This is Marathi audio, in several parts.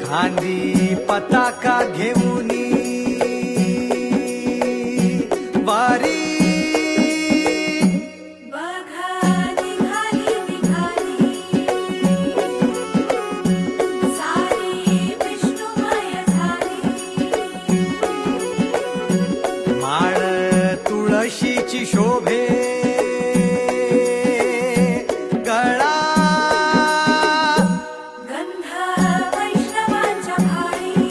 खांदी पताका घेऊनी वारी बघा निघाली निघाली सारी विष्णुमय झाली माळ तुळशीची शोभे गळा गंध वैष्णवांच्या भारी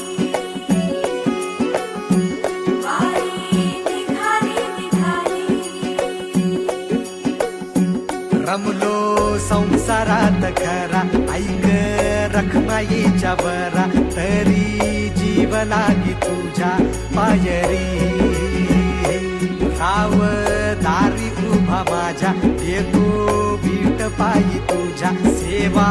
वारी निघाली निघाली रमलो संसारात खरा ऐक रखमाईच्या बरा तरी जीव लागी तुझ्या पायरी राव दारी उभा माझ्या येतो बीट पायी तुझ्या सेवा